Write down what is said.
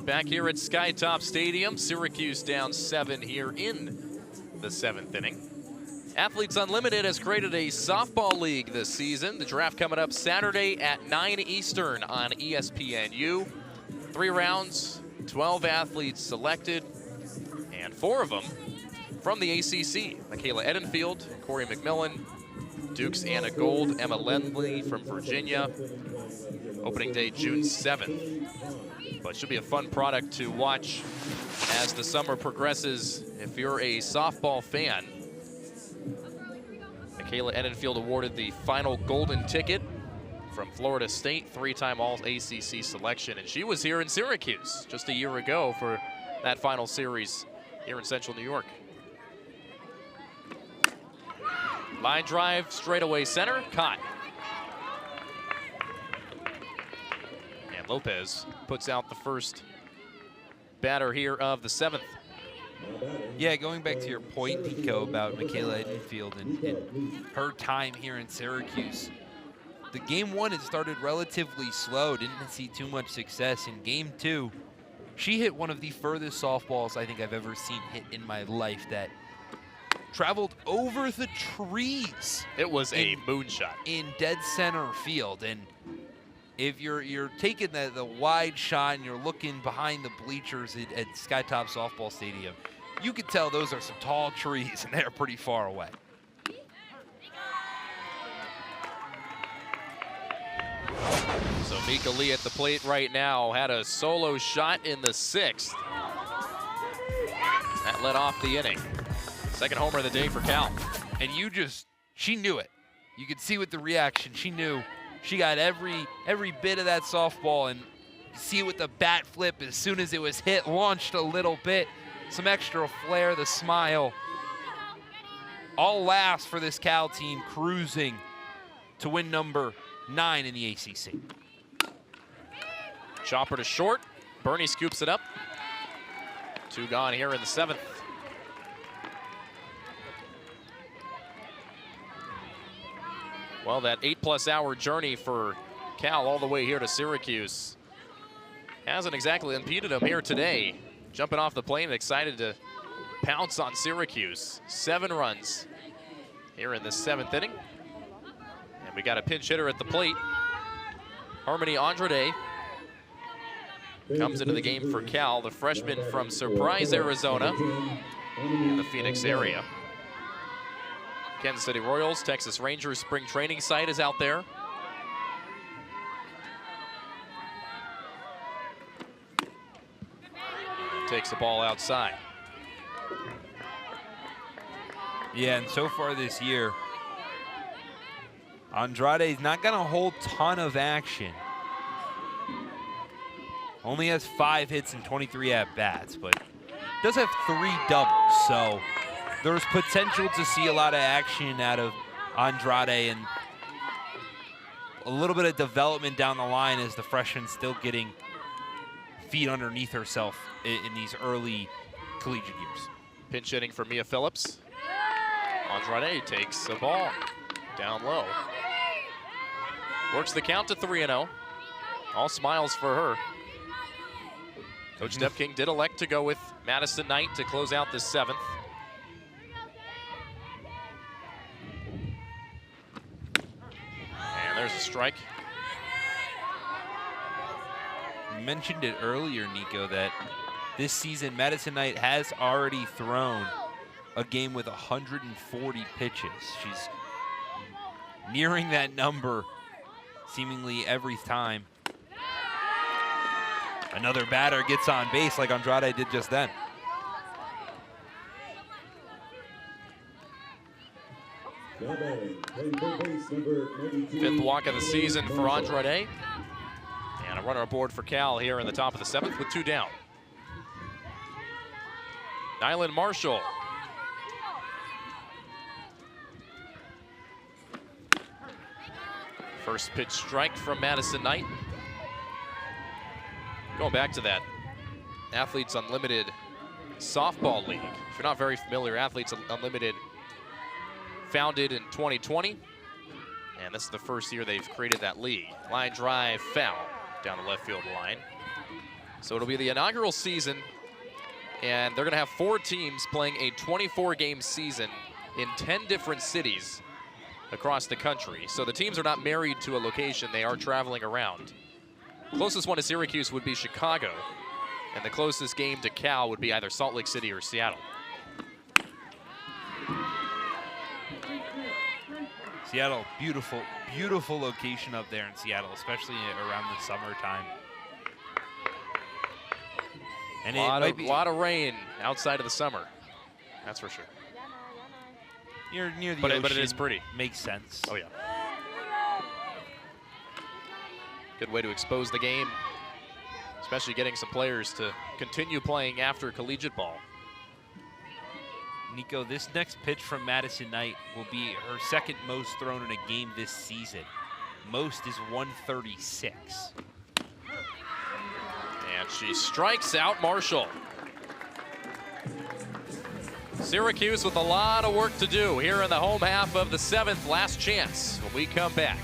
back here at Skytop Stadium. Syracuse down 7 here in the 7th inning. Athletes Unlimited has created a softball league this season. The draft coming up Saturday at 9 Eastern on ESPNU. 3 rounds, 12 athletes selected, and 4 of them from the ACC. Michaela Edenfield, Corey McMillan, Duke's Anna Gold, Emma Lendley from Virginia. Opening day June 7th. But it should be a fun product to watch as the summer progresses if you're a softball fan. Michaela Edenfield awarded the final golden ticket from Florida State, 3-time All-ACC selection, and she was here in Syracuse just a year ago for that final series here in Central New York. Line drive, straightaway center, caught. And Lopez puts out the first batter here of the 7th. Yeah, going back to your point, Nico, about Michaela Edenfield and her time here in Syracuse. The game 1, it started relatively slow, didn't see too much success. In game 2, she hit one of the furthest softballs I think I've ever seen hit in my life that traveled over the trees. It was a moonshot. In dead center field. And if you're taking the wide shot and you're looking behind the bleachers at Skytop Softball Stadium, you can tell those are some tall trees and they're pretty far away. So Mika Lee at the plate right now had a solo shot in the 6th. That led off the inning. Second homer of the day for Cal. And she knew it. You could see with the reaction, she knew. She got every bit of that softball, and you see it with the bat flip as soon as it was hit, launched a little bit, some extra flair, the smile. All last for this Cal team, cruising to win number 9 in the ACC. Chopper to short. Bernie scoops it up. 2 gone here in the 7th. Well, that 8+ hour journey for Cal all the way here to Syracuse hasn't exactly impeded them here today. Jumping off the plane, excited to pounce on Syracuse. 7 runs here in the 7th inning. And we got a pinch hitter at the plate. Harmony Andrade comes into the game for Cal, the freshman from Surprise, Arizona, in the Phoenix area. Kansas City Royals, Texas Rangers spring training site is out there. Takes the ball outside. Yeah, and so far this year, Andrade's not going to hold ton of action. Only has 5 hits and 23 at-bats, but does have 3 doubles, so there's potential to see a lot of action out of Andrade and a little bit of development down the line as the freshman still getting feet underneath herself in these early collegiate years. Pinch hitting for Mia Phillips. Andrade takes the ball down low. Works the count to 3-0. All smiles for her. Coach Deb King did elect to go with Madison Knight to close out the 7th. And there's a strike. You mentioned it earlier, Nico, that this season Madison Knight has already thrown a game with 140 pitches. She's nearing that number seemingly every time. Another batter gets on base like Andrade did just then. Fifth walk of the season for Andrade. And a runner aboard for Cal here in the top of the 7th with 2 down. Nyland Marshall. First pitch strike from Madison Knight. Going back to that Athletes Unlimited softball league. If you're not very familiar, Athletes Unlimited founded in 2020. And this is the first year they've created that league. Line drive foul down the left field line. So it'll be the inaugural season, and they're going to have 4 teams playing a 24-game season in 10 different cities across the country. So the teams are not married to a location, they are traveling around. Closest one to Syracuse would be Chicago, and the closest game to Cal would be either Salt Lake City or Seattle. Seattle, beautiful, beautiful location up there in Seattle, especially around the summertime. And a lot of rain outside of the summer, that's for sure. Near the but ocean, it is pretty. Makes sense. Oh, yeah. Good way to expose the game, especially getting some players to continue playing after collegiate ball. Nico, this next pitch from Madison Knight will be her second most thrown in a game this season. Most is 136. And she strikes out Marshall. Syracuse with a lot of work to do here in the home half of the 7th. Last chance when we come back.